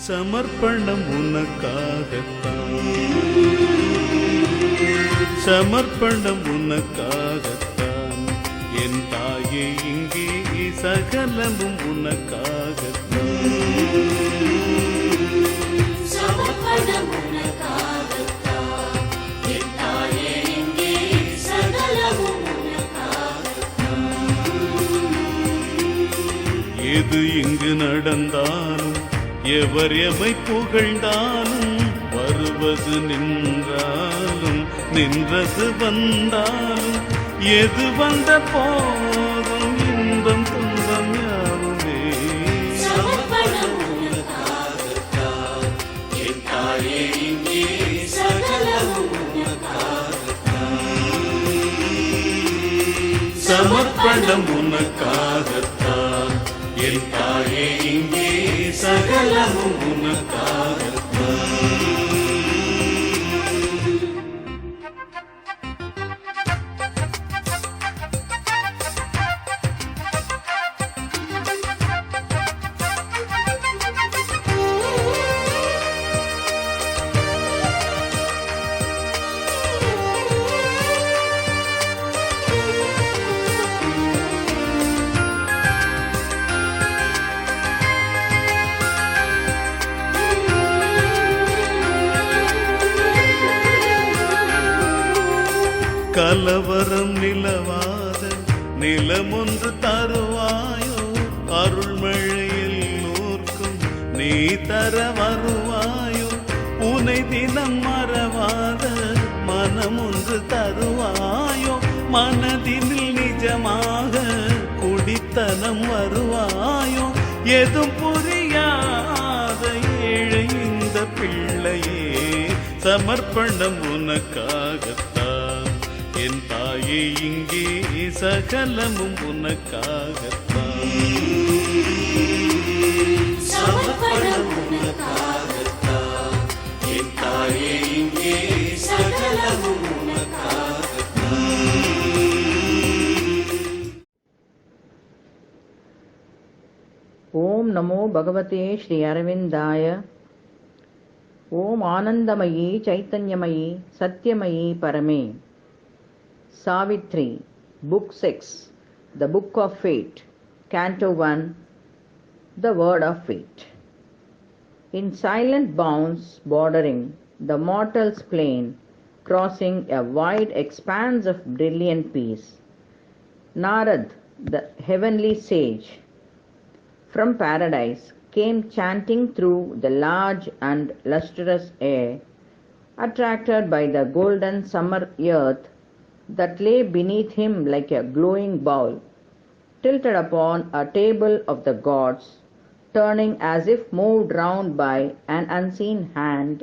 சமர்ப்பணம் உனக்காகத்தான், சமர்ப்பணம் உனக்காகத்தான் என் தாயே, இங்கே சகலமும் உனக்காகத்தான். சமர்ப்பணம் உனக்காகத்தான் என் தாயே, இங்கே சகலமும் உனக்காகத்தான். எது இங்கு நடந்தாலும், எவர் எமை புகழ்ந்தாலும், வருவது நின்றாலும் நின்றது வந்தாலும், எது வந்த போதும் இன்பம் துன்பம் யாவுமே. சமர்ப்பணம் உனக்காகத்தான் என் தாயே, இங்கே சகலமும் உனக்காகத்தான். சமர்ப்பணம் உனக்காகத்தான் என் தாயே, இங்கே சகலமும் உனக்காகத்தான். கலவரம் நிலவாத நிலமொன்று தருவாயோ, அருள்மழையில் நூற்கும் நீ தர வருவாயோ, உனை தினம் மறவாத மனமொன்று தருவாயோ, மனதினில் நிஜமாக குடித்தனம் வருவாயோ, எதும் புரியாத ஏழை இந்த பிள்ளையே, சமர்ப்பணம் உனக்காகத்தான் என் தாயே, இங்கே சகலமும் உனக்காகத்தான். சமர்ப்பணம் உனக்காகத்தான் என் தாயே, இங்கே சகலமும் உனக்காகத்தான். ஓம் நமோ பகவதே ஸ்ரீ அரவிந்தாய. ஓம் ஆனந்தமயி சைத்தன்யமயி சத்யமயி பரமே. Savitri, Book 6, The Book of Fate, Canto 1, The Word of Fate. In silent bounds bordering the mortal's plain, crossing a wide expanse of brilliant peace, Narad, the heavenly sage, from paradise came chanting through the large and lustrous air, attracted by the golden summer earth that lay beneath him like a glowing bowl, tilted upon a table of the gods, turning as if moved round by an unseen hand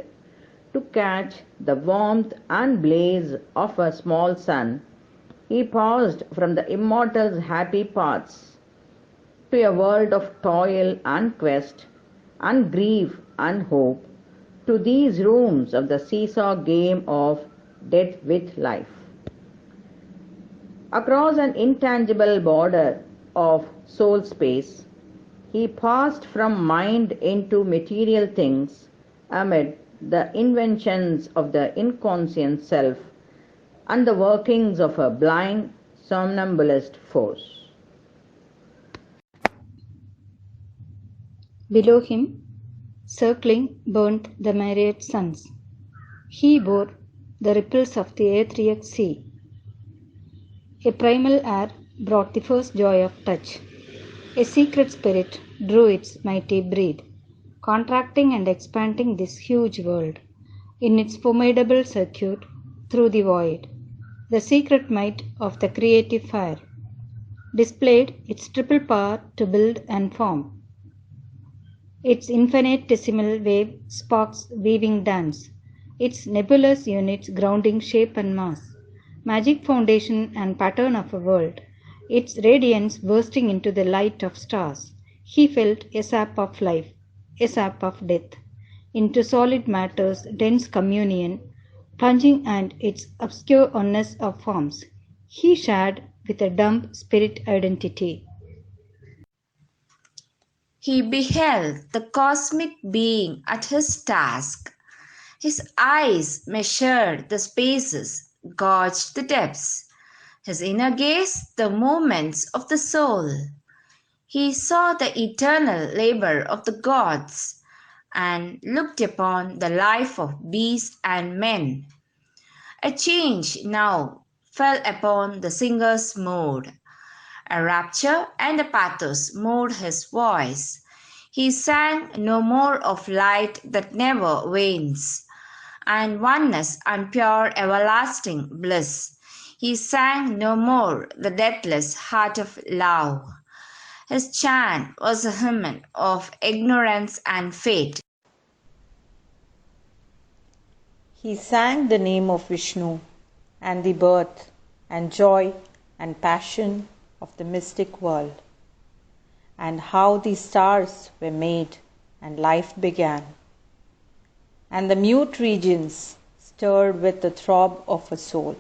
to catch the warmth and blaze of a small sun. He paused from the immortal's happy paths to a world of toil and quest and grief and hope, to these rooms of the seesaw game of death with life. Across an intangible border of soul space, he passed from mind into material things amid the inventions of the inconscient self and the workings of a blind somnambulist force. Below him, circling, burnt the myriad suns. He bore the ripples of the Aetheric sea. A primal air brought the first joy of touch. A secret spirit drew its mighty breath, contracting and expanding this huge world in its formidable circuit through the void. The secret might of the creative fire displayed its triple power to build and form. Its infinitesimal wave sparks weaving dance, its nebulous units grounding shape and mass, magic foundation and pattern of a world, its radiance bursting into the light of stars. He felt a sap of life, a sap of death, into solid matter's dense communion, plunging and its obscure oneness of forms. He shared with a dumb spirit identity. He beheld the cosmic being at his task. His eyes measured the spaces, gauged the depths. His inner gaze the movements of the soul. He saw the eternal labor of the gods and looked upon the life of beasts and men. A change now fell upon the singer's mood. A rapture and a pathos moved his voice. He sang no more of light that never wanes, and oneness and pure everlasting bliss. He sang no more the deathless heart of love. His chant was a hymn of ignorance and fate. He sang the name of Vishnu and the birth and joy and passion of the mystic world, and how the stars were made and life began, and the mute regions stirred with the throb of a soul.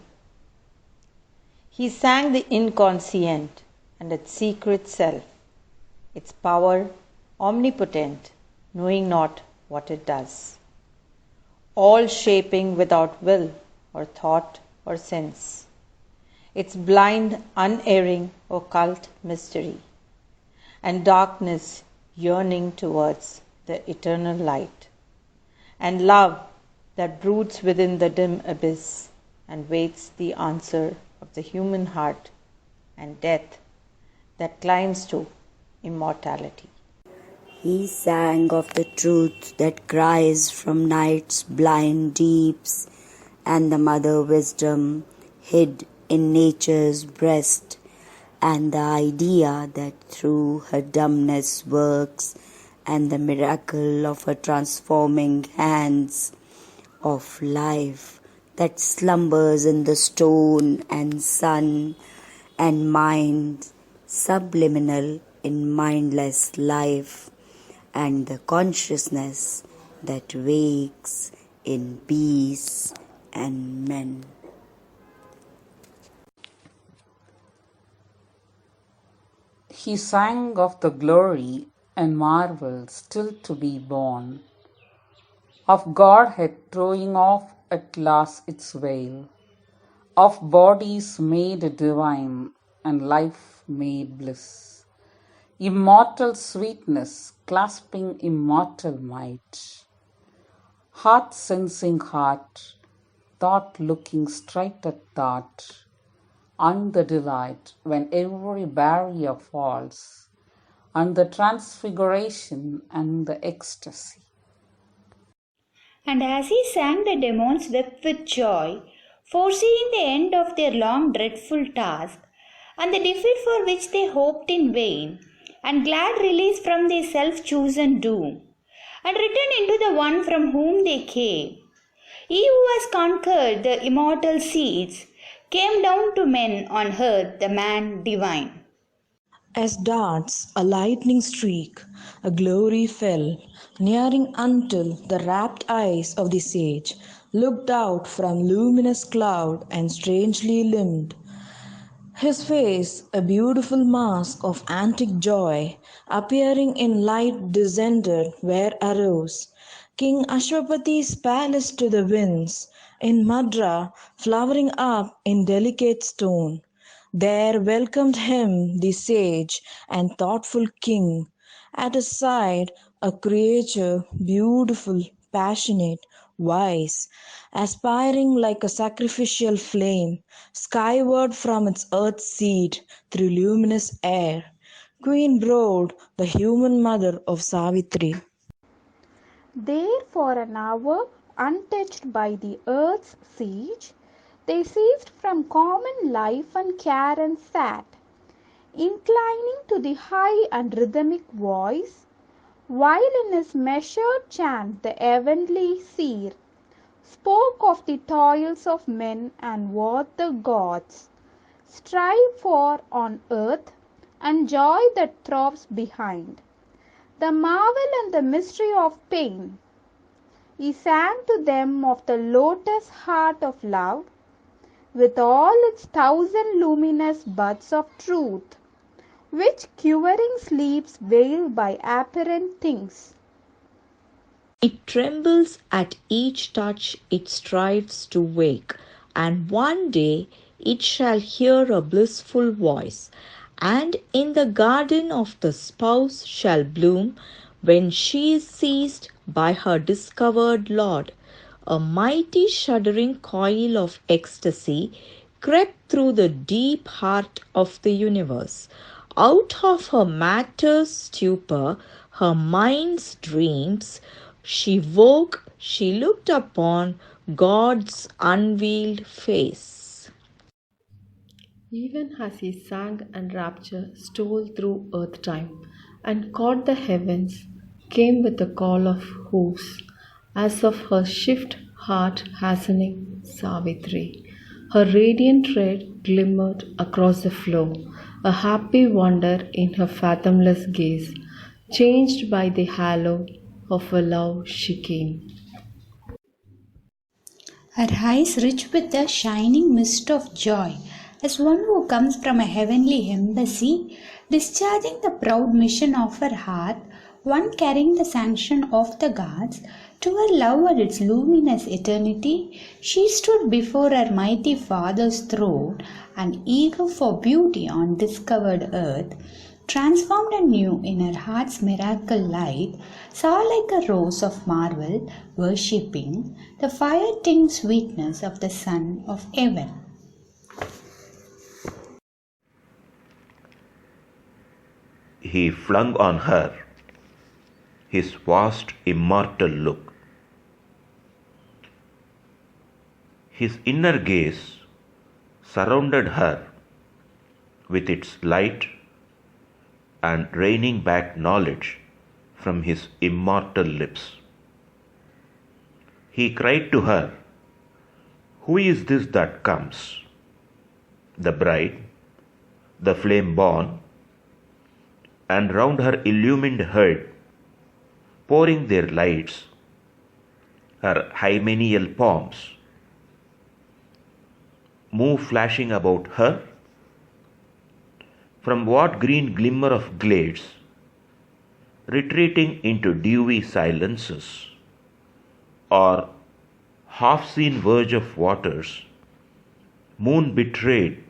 He sang the inconscient and its secret self, its power omnipotent, knowing not what it does, all shaping without will or thought or sense, its blind, unerring, occult mystery, and darkness yearning towards the eternal light, and love that broods within the dim abyss and waits the answer of the human heart, and death that climbs to immortality. He sang of the truth that cries from night's blind deeps, and the mother wisdom hid in nature's breast, and the idea that through her dumbness works, and the miracle of her transforming hands, of life that slumbers in the stone and sun, and mind subliminal in mindless life, and the consciousness that wakes in beasts and men. He sang of the glory and marvel still to be born, of Godhead throwing off at last its veil, of bodies made divine and life made bliss, immortal sweetness clasping immortal might, heart sensing heart, thought looking straight at thought, and the delight when every barrier falls, and the transfiguration and the ecstasy. And as he sang, the demons wept with joy, foreseeing the end of their long dreadful task, and the defeat for which they hoped in vain, and glad release from their self-chosen doom, and return into the one from whom they came. He who has conquered the immortal seeds came down to men on earth, the man divine. As darts a lightning streak, a glory fell, nearing until the rapt eyes of the sage looked out from luminous cloud and strangely limbed. His face, a beautiful mask of antic joy, appearing in light descended where arose King Ashwapati's palace to the winds, in Madra flowering up in delicate stone. There welcomed him the sage and thoughtful king. At his side a creature beautiful, passionate, wise, aspiring like a sacrificial flame skyward from its earth seat through luminous air. Queen Broad, the human mother of Savitri. There for an hour, untouched by the earth's siege, they ceased from common life and care and sat, inclining to the high and rhythmic voice, while in his measured chant the heavenly seer spoke of the toils of men and what the gods strive for on earth, and joy that throbs behind, the marvel and the mystery of pain. He sang to them of the lotus heart of love, with all its thousand luminous buds of truth, which curing sleeps veil by apparent things. It trembles at each touch it strives to wake, and one day it shall hear a blissful voice, and in the garden of the spouse shall bloom, when she is seized by her discovered Lord. A mighty shuddering coil of ecstasy crept through the deep heart of the universe. Out of her matter's stupor, her mind's dreams, she woke, she looked upon God's unveiled face. Even as he sang and rapture stole through earth time and caught the heavens, came with the call of hoofs, as of her shift heart hastening Savitri. Her radiant tread glimmered across the floor, a happy wonder in her fathomless gaze, changed by the halo of a love she came. Her eyes rich with the shining mist of joy, as one who comes from a heavenly embassy, discharging the proud mission of her heart, one carrying the sanction of the gods. To her love and its luminous eternity, she stood before her mighty Father's throne, and eager for beauty on discovered earth, transformed anew in her heart's miracle light, saw like a rose of marble, worshipping the fire-tinged sweetness of the Son of Heaven. He flung on her his vast immortal look. His inner gaze surrounded her with its light and raining back knowledge from his immortal lips. He cried to her, "Who is this that comes?" The bride, the flame born, and round her illumined head, pouring their lights, her hymeneal palms, move flashing about her. From what green glimmer of glades, retreating into dewy silences, or half-seen verge of waters, moon betrayed,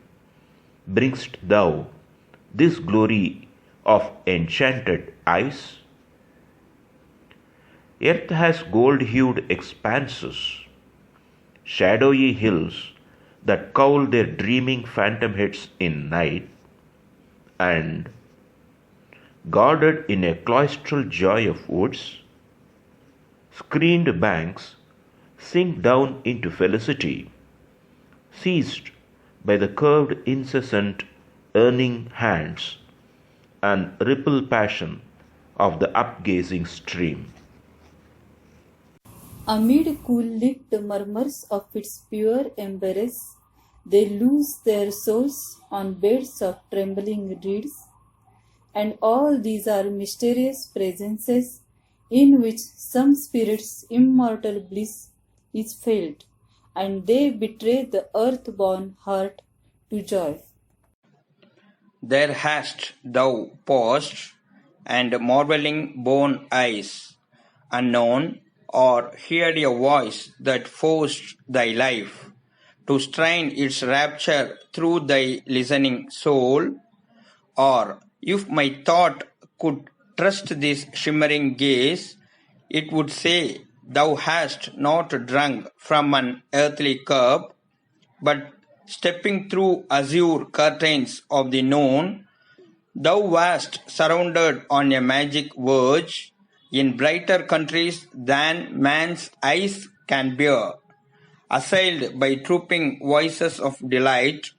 bring'st thou this glory of enchanted eyes? Earth has gold-hued expanses, shadowy hills that cowl their dreaming phantom heads in night, and, guarded in a cloistral joy of woods, screened banks sink down into felicity, seized by the curved incessant earning hands and ripple passion of the upgazing stream. Amid cool-lipped murmurs of its pure embrace, they lose their souls on beds of trembling reeds, and all these are mysterious presences in which some spirit's immortal bliss is felt, and they betray the earth-born heart to joy. There hast thou paused, and marvelling born eyes, unknown, or heard a voice that forced thy life to strain its rapture through thy listening soul? Or, if my thought could trust this shimmering gaze, it would say, thou hast not drunk from an earthly cup, but stepping through azure curtains of the known, thou wast surrounded on a magic verge, in brighter countries than man's eyes can bear, assailed by trooping voices of delight,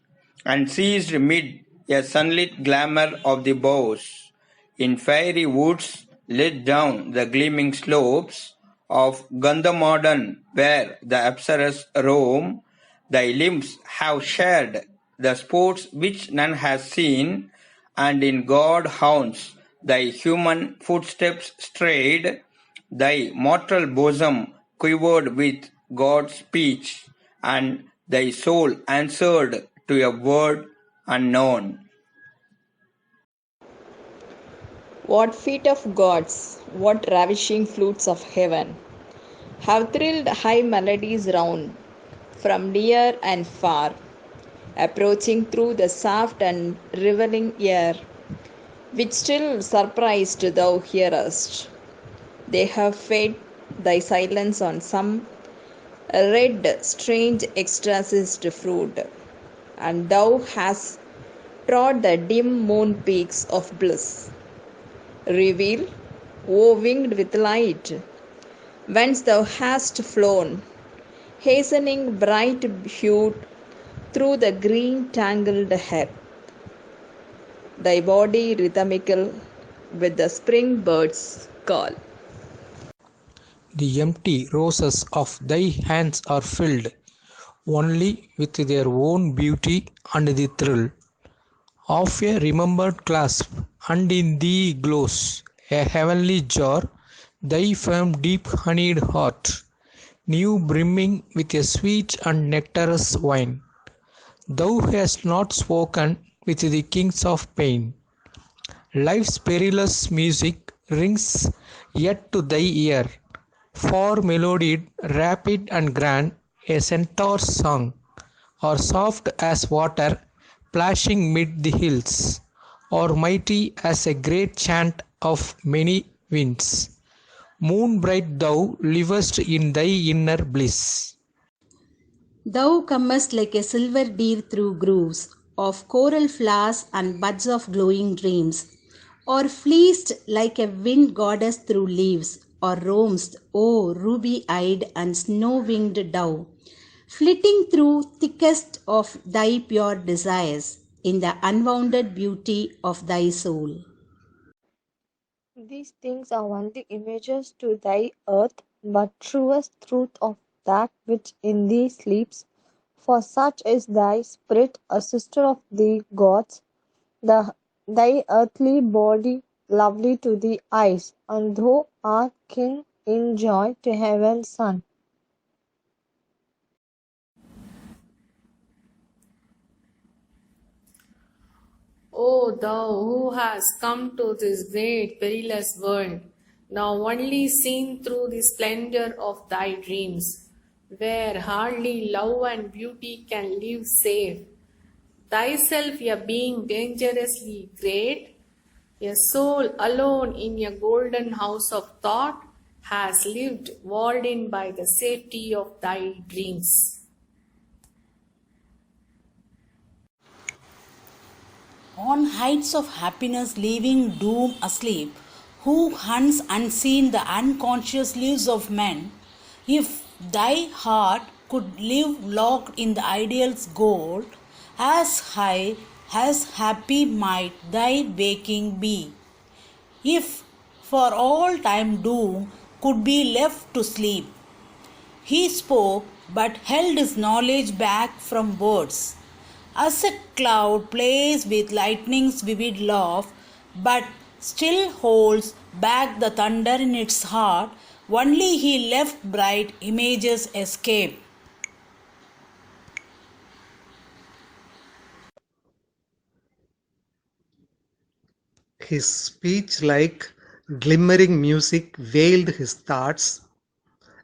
and seized mid a sunlit glamour of the boughs, in fairy woods led down the gleaming slopes of Gandhamadhan, where the Apsaras roam. Thy limbs have shared the sports which none has seen, and in God haunts thy human footsteps strayed. Thy mortal bosom quivered with God's speech, and thy soul answered to a word unknown. What feet of gods, what ravishing flutes of heaven, have thrilled high melodies round, from near and far, approaching through the soft and reveling air, which still surprised thou hearest. They have fed thy silence on some red, strange, extasized fruit, and thou hast trod the dim moon peaks of bliss. Reveal, O winged with light, whence thou hast flown, hastening bright hued through the green tangled hair, thy body rhythmical with the spring bird's call. The empty roses of thy hands are filled only with their own beauty and the thrill of a remembered clasp, and in thee glows a heavenly jar, thy firm deep honeyed heart, new brimming with a sweet and nectarous wine. Thou hast not spoken with the kings of pain. Life's perilous music rings yet to thy ear, far melodied, rapid and grand, a centaur's song, or soft as water plashing mid the hills, or mighty as a great chant of many winds. Moon bright thou livest in thy inner bliss. Thou comest like a silver deer through groves of coral flowers and buds of glowing dreams, or fleeced like a wind goddess through leaves, or roamst, O ruby-eyed and snow-winged dove, flitting through thickest of thy pure desires, in the unwounded beauty of thy soul. These things are only images to thy earth, but truest truth of that which in thee sleeps, for such is thy spirit, a sister of the gods, thy earthly body lovely to the eyes, and thou art king in joy to heaven's son. O thou who hast come to this great perilous world, now only seen through the splendor of thy dreams, where hardly love and beauty can live safe, thyself a being dangerously great, a soul alone in a golden house of thought, has lived walled in by the safety of thy dreams. On heights of happiness leaving doom asleep, who hunts unseen the unconscious lives of men, if thy heart could live locked in the ideal's gold, as high, as happy might thy waking be. If for all time doom could be left to sleep, he spoke but held his knowledge back from words. As a cloud plays with lightning's vivid laugh, but still holds back the thunder in its heart, only he left bright images escape. His speech like glimmering music veiled his thoughts,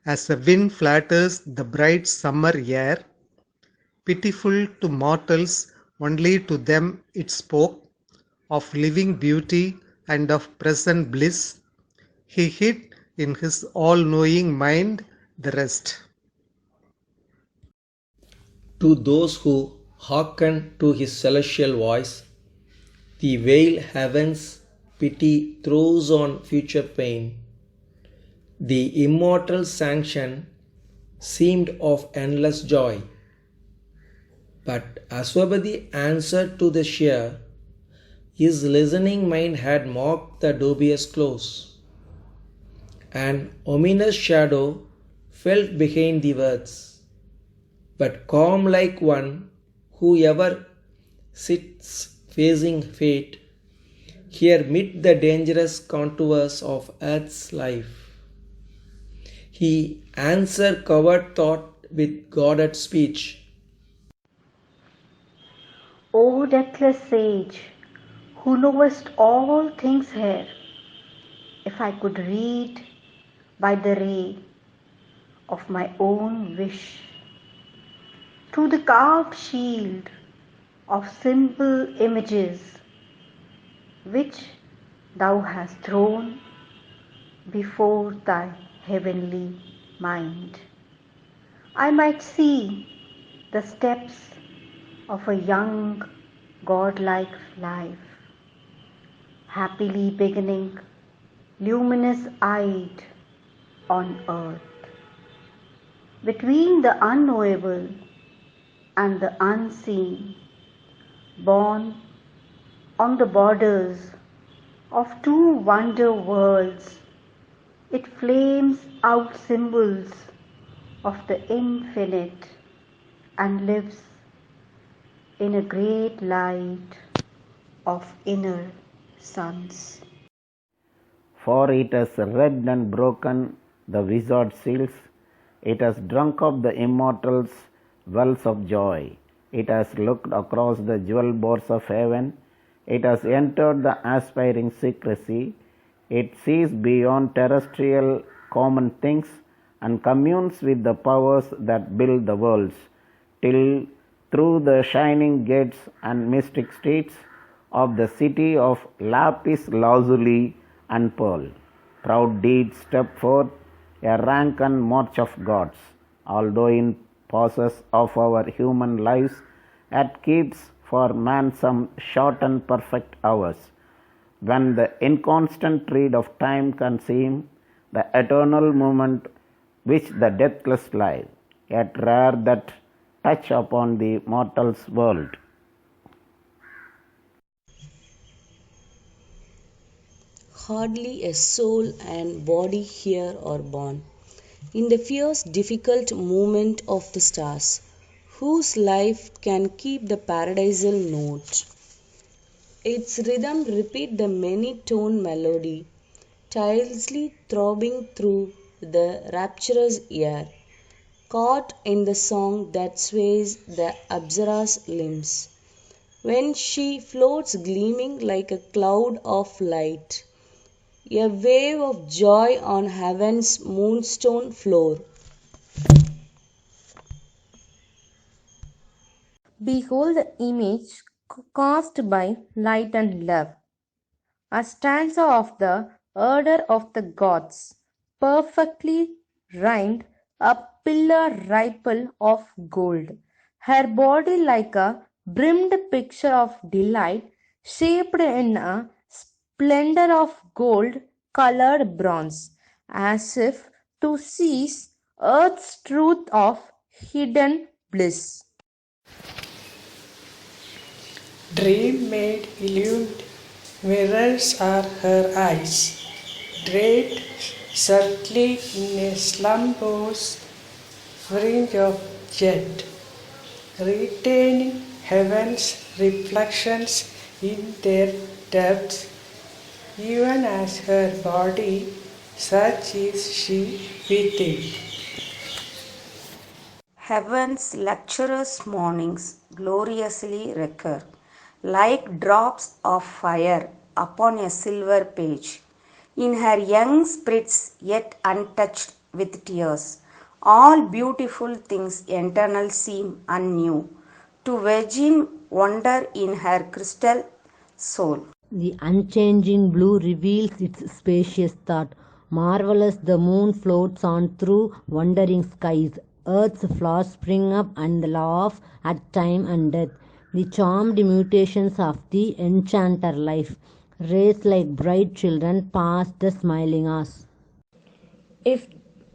as the wind flatters the bright summer air. Pitiful to mortals, only to them it spoke of living beauty and of present bliss. He hid in his all-knowing mind the rest. To those who hearken to his celestial voice, the veiled heaven's pity throws on future pain. The immortal sanction seemed of endless joy. But Aswapati answered to the seer, his listening mind had mocked the dubious close. An ominous shadow felt behind the words, but calm like one who ever sits facing fate, here mid the dangerous contours of earth's life. He answered coward thought with guarded speech. O deathless sage, who knowest all things here, if I could read by the ray of my own wish through the carved shield of simple images which thou hast thrown before thy heavenly mind. I might see the steps of a young godlike life, happily beginning, luminous-eyed on earth. Between the unknowable and the unseen, born on the borders of two wonder worlds, it flames out symbols of the infinite and lives in a great light of inner suns. For it has read and broken the wizard seals, it has drunk of the immortals' wells of joy, it has looked across the jewel boards of heaven, it has entered the aspiring secrecy, it sees beyond terrestrial common things and communes with the powers that build the worlds, till through the shining gates and mystic streets of the city of lapis lazuli and pearl, proud deeds step forth, a rank and march of gods, although in pauses of our human lives, yet keeps for man some short and perfect hours, when the inconstant tread of time can seem the eternal moment which the deathless life, yet rare that touch upon the mortal's world. Hardly a soul and body here are born, in the fierce difficult movement of the stars, whose life can keep the paradisal note. Its rhythm repeat the many-toned melody, tirelessly throbbing through the rapturous air, caught in the song that sways the Apsara's limbs, when she floats gleaming like a cloud of light, a wave of joy on heaven's moonstone floor. Behold the image cast by light and love, a stanza of the order of the gods, perfectly rhymed, a pillar ripple of gold, her body like a brimmed picture of delight, shaped in a splendor of gold colored bronze, as if to seize earth's truth of hidden bliss. Dream made illumined mirrors are her eyes, draped subtly in a slumberous fringe of jet, retaining heaven's reflections in their depths, even as her body, such is she within. Heaven's luxurious mornings gloriously recur, like drops of fire upon a silver page. In her young spirits yet untouched with tears, all beautiful things eternal seem anew, to virgin wonder in her crystal soul. The unchanging blue reveals its spacious thought. Marvelous the moon floats on through wandering skies. Earth's flowers spring up and laugh at time and death. The charmed mutations of the enchanter life race like bright children past the smiling hours. If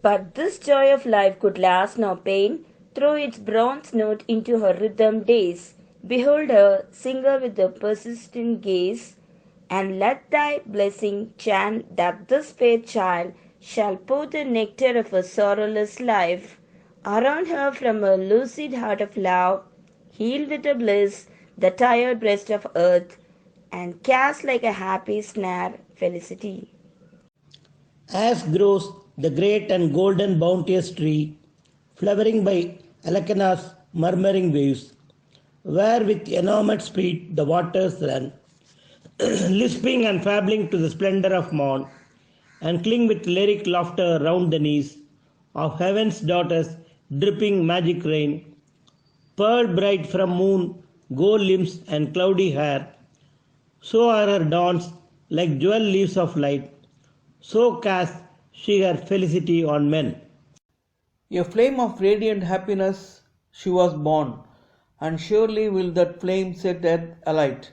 but this joy of life could last no pain, throw its bronze note into her rhythm days. Behold her, sing her with a persistent gaze, and let thy blessing chant that this fair child shall pour the nectar of a sorrowless life around her from a lucid heart of love, healed with a bliss the tired breast of earth, and cast like a happy snare felicity. As grows the great and golden bounteous tree, flowering by Alekena's murmuring waves, where with enormous speed the waters run, lisping and fabbling to the splendor of morn, and cling with lyric laughter round the knees of heaven's daughters, dripping magic rain, pearl bright from moon, gold limbs and cloudy hair. So are her dawns like jewel leaves of light, so cast she her felicity on men. A flame of radiant happiness she was born, and surely will that flame set earth alight.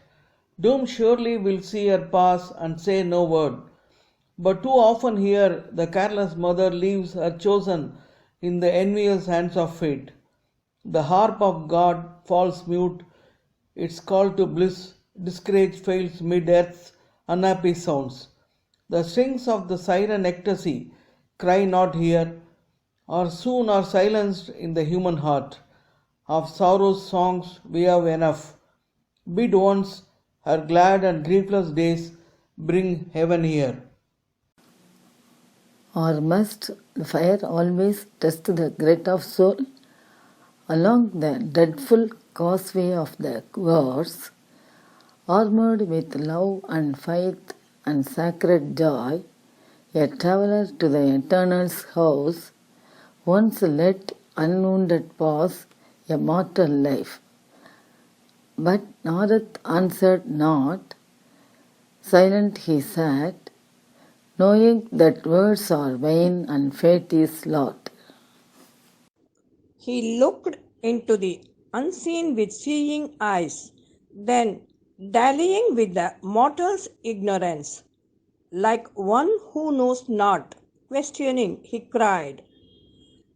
Doom surely will see her pass and say no word, but too often here the careless mother leaves her chosen in the envious hands of fate. The harp of God falls mute, its call to bliss discouraged fails mid earth's unhappy sounds. The strings of the siren ecstasy cry not here, or soon are silenced in the human heart. Of sorrow's songs we have enough. Bid once her glad and griefless days bring heaven here. Or must the fire always test the grit of soul? Along the dreadful causeway of the gods, armored with love and faith and sacred joy, a traveller to the Eternal's house, once let unwounded pass a mortal life. But Narad answered not, silent he sat, knowing that words are vain and fate is lot. He looked into the unseen with seeing eyes, then, dallying with the mortal's ignorance, like one who knows not, questioning, he cried,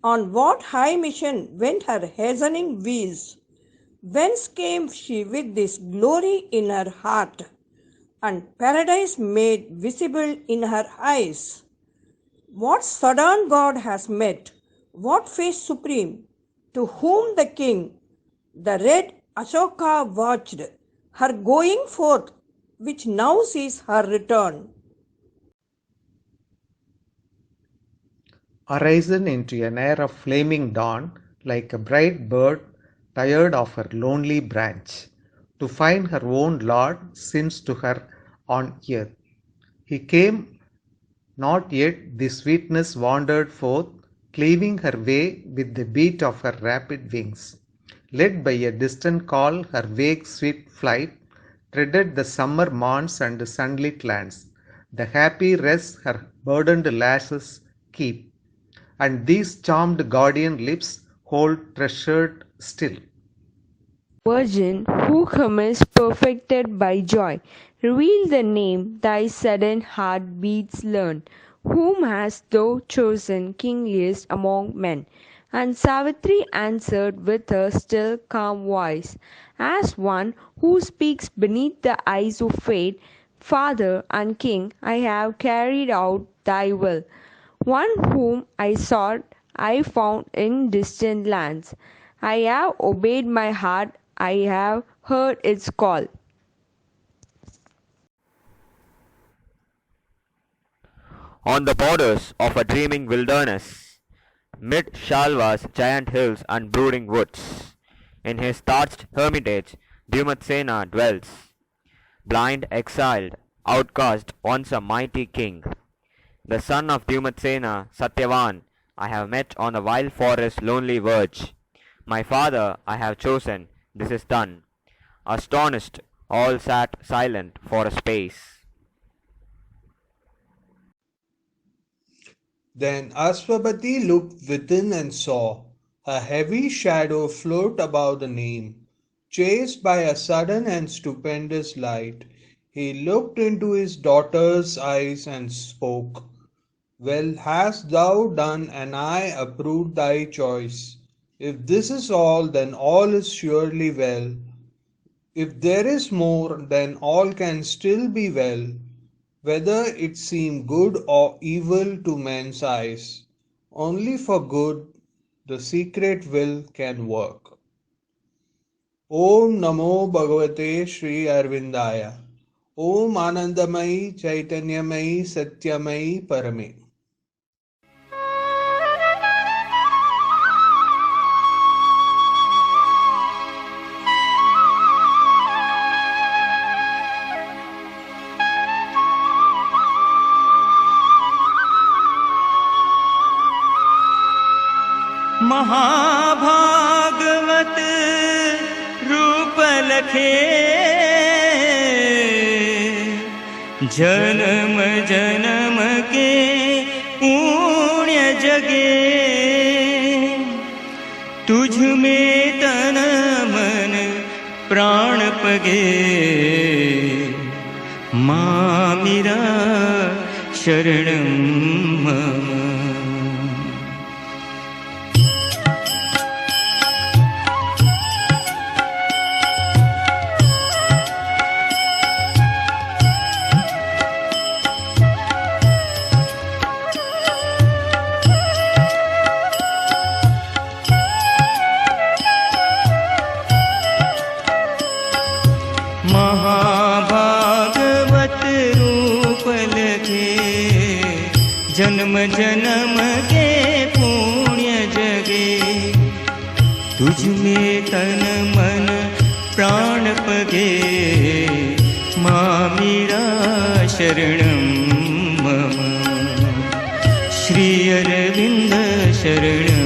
on what high mission went her hastening wheels? Whence came she with this glory in her heart, and paradise made visible in her eyes? What sudden god has met, what face supreme, to whom the king, the red Ashoka, watched her going forth, which now sees her return? Arisen into an air of flaming dawn, like a bright bird tired of her lonely branch, to find her own Lord since to her on earth. He came not yet, the sweetness wandered forth, cleaving her way with the beat of her rapid wings. Led by a distant call, her vague sweet flight threaded the summer morns and sunlit lands. The happy rest her burdened lashes keep, and these charmed guardian lips hold treasured still. Virgin, who comest perfected by joy, reveal the name thy sudden heart beats learn. Whom hast thou chosen kingliest among men? And Savitri answered with her still calm voice, as one who speaks beneath the eyes of fate, Father and King, I have carried out thy will. One whom I sought, I found in distant lands. I have obeyed my heart, I have heard its call. On the borders of a dreaming wilderness, mid Shalva's giant hills and brooding woods, in his thatched hermitage Dyumatsena dwells, blind, exiled, outcast, once a mighty king. The son of Dyumatsena, Satyavan, I have met on the wild forest's lonely verge. My father I have chosen, this is done. Astonished, all sat silent for a space. Then Aswapati looked within and saw a heavy shadow float above the name. Chased by a sudden and stupendous light, he looked into his daughter's eyes and spoke. Well hast thou done, and I approved thy choice. If this is all, then all is surely well. If there is more, then all can still be well, whether it seem good or evil to men's eyes. Only for good the secret will can work. Om Namo Bhagavate Sri Arvindaya. Om Anandamayi Chaitanyamayi Satyamayi Parame. महाभागवत रूप लखे जन्म जन्म के पुण्य जगे तुझ में तन मन प्राण पगे माँ मेरा शरणं मम। महाभागवत रूप लगे जन्म जन्म के पुण्य जगे तुझ में तन मन प्राण पगे माँ मेरा शरणं मम। श्री अरविंद शरणं